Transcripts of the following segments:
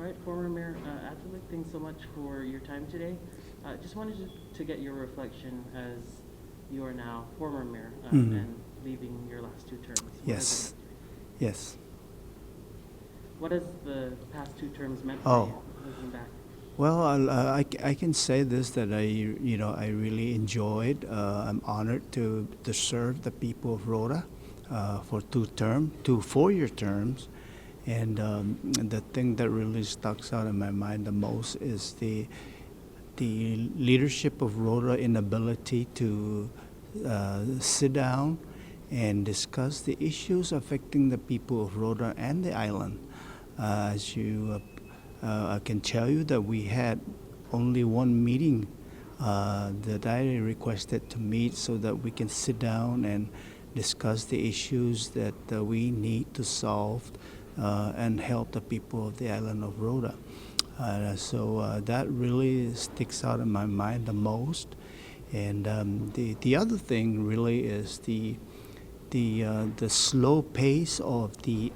All right, former Mayor Atalig, thanks so much for your time today. Just wanted to get your reflection as you are now former mayor and leaving your last two terms. Yes. Yes. What has the past two terms meant for Oh. you, looking back? Well, I can say this that I really enjoyed. I'm honored to serve the people of Rota for two 4-year terms, and the thing that really stuck out in my mind the most is the leadership of Rota inability to sit down and discuss the issues affecting the people of Rota and the island. I can tell you that we had only one meeting that I requested to meet so that we can sit down and discuss the issues that we need to solve and help the people of the island of Rota. So that really sticks out in my mind the most. And the other thing really is the slow pace of the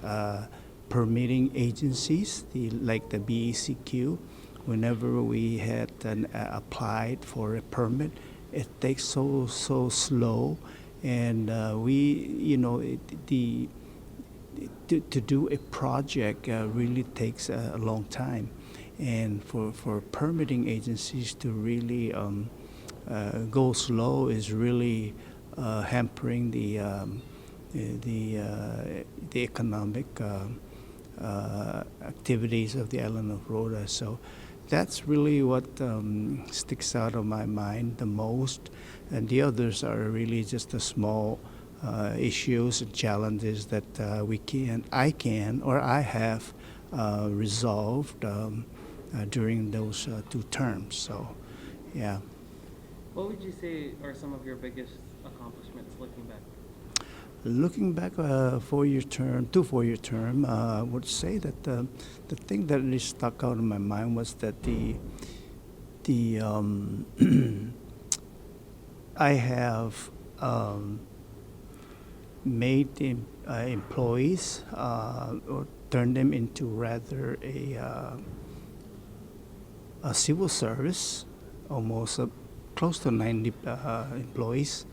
permitting agencies, like the BECQ. Whenever we had applied for a permit, it takes so slow, and to do a project really takes a long time, and for permitting agencies to really go slow is really hampering the economic activities of the island of Rota. So that's really what sticks out of my mind the most, and the others are really just the small issues and challenges that I have resolved during those two terms. So, yeah. What would you say are some of your biggest accomplishments looking back? Looking back, 4-year term, 4-year term, I would say that the thing that really stuck out in my mind was that I have made the employees or turned them into rather a civil service, almost close to 90 employees.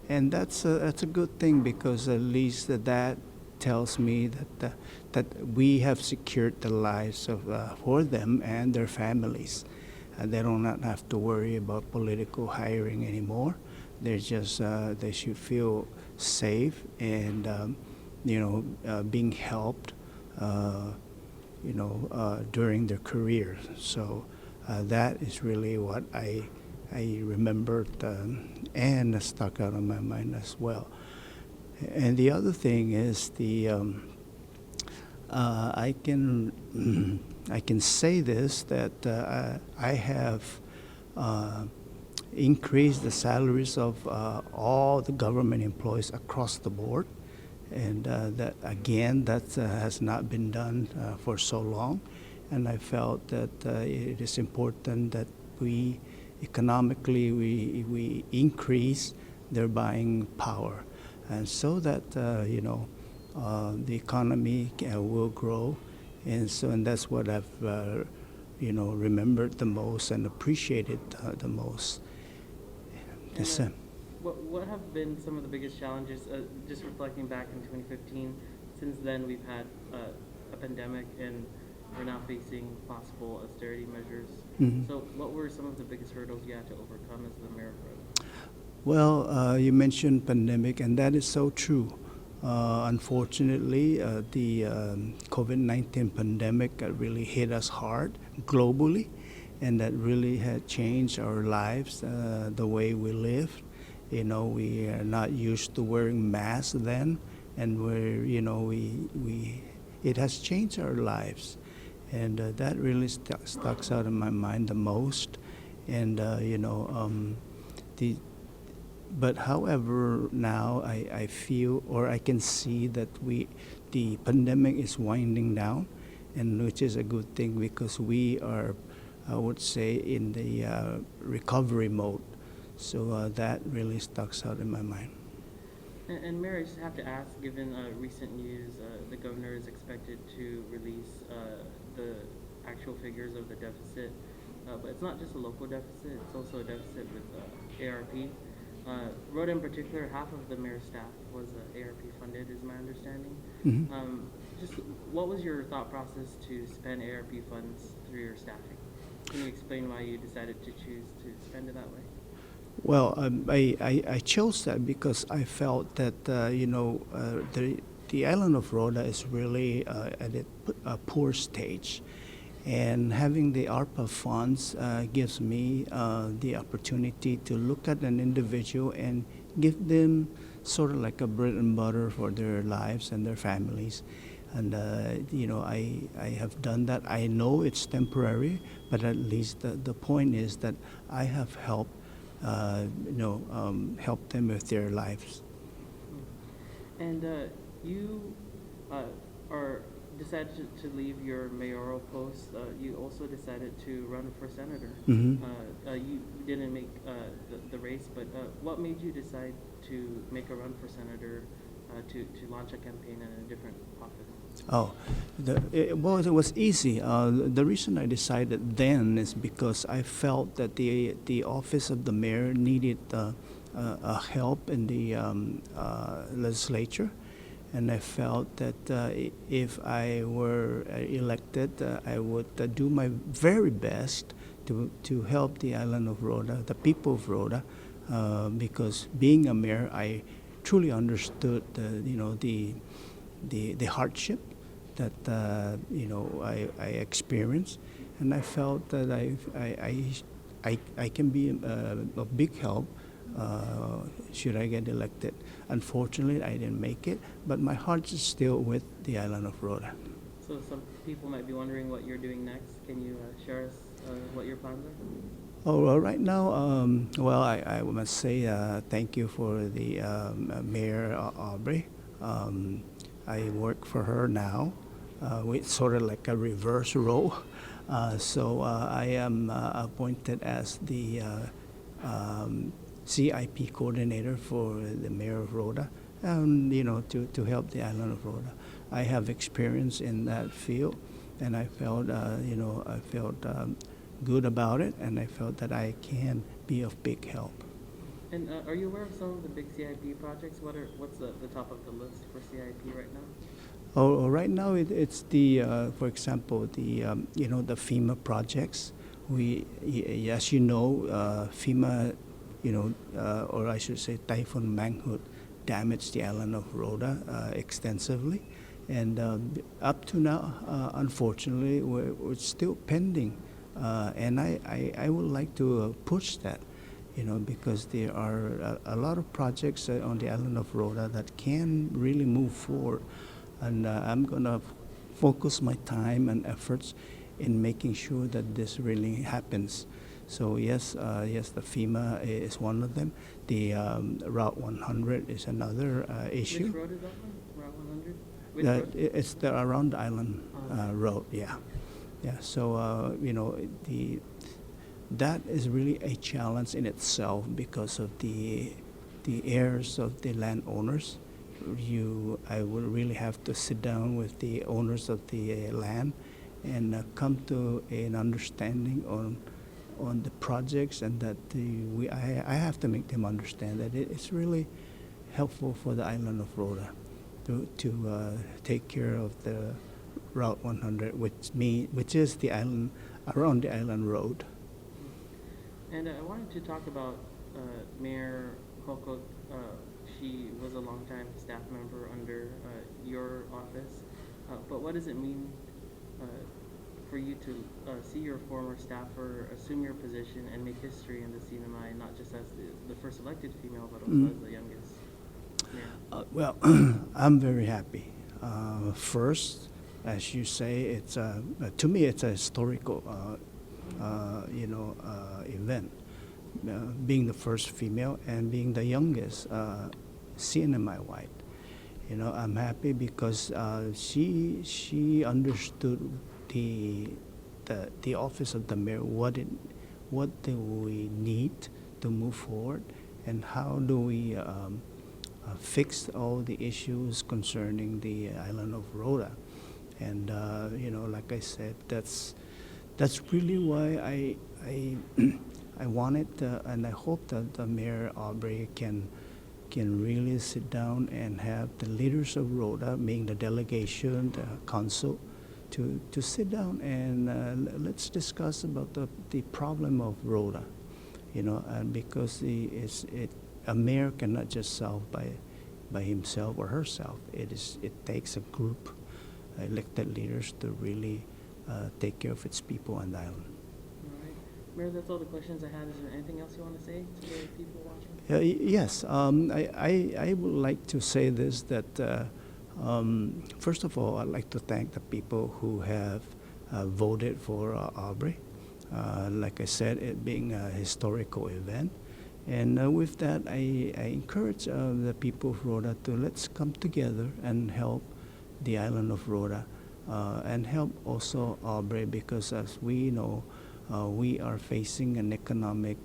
And that's a good thing, because at least that tells me that we have secured the lives of for them and their families. They do not have to worry about political hiring anymore. They should feel safe and being helped during their career. So that is really what I remembered and stuck out in my mind as well. And the other thing is I can say this, that I have increased the salaries of all the government employees across the board, and that has not been done for so long. And I felt that it is important that we economically we increase their buying power, and so that the economy will grow, and that's what I've remembered the most and appreciated the most. Yes, sir. What have been some of the biggest challenges, just reflecting back in 2015? Since then, we've had a pandemic, and we're now facing possible austerity measures. Mm-hmm. So what were some of the biggest hurdles you had to overcome as the mayor of Rota? Well, you mentioned pandemic, and that is so true. Unfortunately, the COVID-19 pandemic really hit us hard globally, and that really had changed our lives, the way we live. We are not used to wearing masks then, and it has changed our lives. And that really stuck out in my mind the most. And but however, now I feel, or I can see that the pandemic is winding down, and which is a good thing, because we are, I would say, in the recovery mode. So that really stuck out in my mind. And Mayor, I just have to ask, given recent news, the governor is expected to release the actual figures of the deficit, but it's not just a local deficit, it's also a deficit with ARP. Rota in particular, half of the mayor's staff was ARP funded, is my understanding. Mhm. Just what was your thought process to spend ARP funds through your staffing? Can you explain why you decided to choose to spend it that way? Well, I chose that because I felt that the island of Rota is really at a poor stage, and having the ARPA funds gives me the opportunity to look at an individual and give them sort of like a bread and butter for their lives and their families. And I have done that. I know it's temporary, but at least the point is that I have helped help them with their lives. And you are decided to leave your mayoral post. You also decided to run for senator. Mhm. You didn't make the race, but what made you decide to make a run for senator to launch a campaign in a different office? Oh, well, it was easy. The reason I decided then is because I felt that the office of the mayor needed help in the legislature, and I felt that if I were elected, I would do my very best to help the island of Rota, the people of Rota, because being a mayor, I truly understood the hardship that I experienced, and I felt that I can be a big help should I get elected. Unfortunately, I didn't make it, but my heart is still with the island of Rota. So some people might be wondering what you're doing next. Can you share us what your plans are? Oh, well, right now, I must say thank you for the Mayor Aubrey. I work for her now. It's sort of like a reverse role. So I am appointed as the CIP coordinator for the Mayor of Rota, to help the island of Rota. I have experience in that field, and I felt, good about it, and I felt that I can be of big help. And are you aware of some of the big CIP projects? What's the top of the list for CIP right now? Oh, right now it's for example, the FEMA projects. As you know, FEMA, or I should say Typhoon Mangkhut damaged the island of Rota extensively. And up to now, unfortunately, we're still pending. And I would like to push that, because there are a lot of projects on the island of Rota that can really move forward. And I'm going to focus my time and efforts in making sure that this really happens. So yes, the FEMA is one of them. The Route 100 is another issue. Which road is that one? Route 100? Which road? It's the around the island Oh. road, yeah. Yeah, so that is really a challenge in itself because of the heirs of the landowners. I will really have to sit down with the owners of the land and come to an understanding on the projects, and that I have to make them understand that it's really helpful for the island of Rota to take care of the Route 100, which is the island around the island road. And I wanted to talk about Mayor Holkok. She was a longtime staff member under your office. But what does it mean for you to see your former staffer assume your position and make history in the CNMI, not just as the first elected female, but also as the youngest mayor? Well, I'm very happy. First, as you say, it's to me it's a historical event. Being the first female and being the youngest CNMI white, I'm happy because she understood the office of the mayor. What do we need to move forward, and how do we fix all the issues concerning the island of Rota? And like I said, That's really why I I wanted and I hope that the Mayor Aubrey can really sit down and have the leaders of Rota, being the delegation, the council, to sit down and let's discuss about the problem of Rota, you know, and because a mayor cannot just solve by himself or herself. It takes a group, elected leaders to really take care of its people on the island. All right. Mayor, that's all the questions I had. Is there anything else you want to say to the people watching? Yes, I would like to say this that first of all, I'd like to thank the people who have voted for Aubrey. Like I said, it being a historical event. And with that, I encourage the people of Rota to let's come together and help the island of Rota and help also Aubrey because as we know, we are facing an economic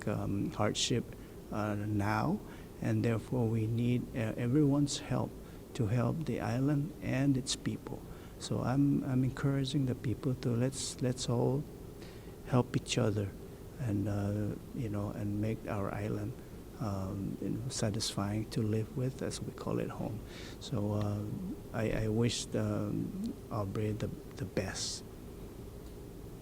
hardship now, and therefore we need everyone's help to help the island and its people. So I'm encouraging the people to let's all help each other, and you know, and make our island you know, satisfying to live with, as we call it home. So I wish Aubrey the best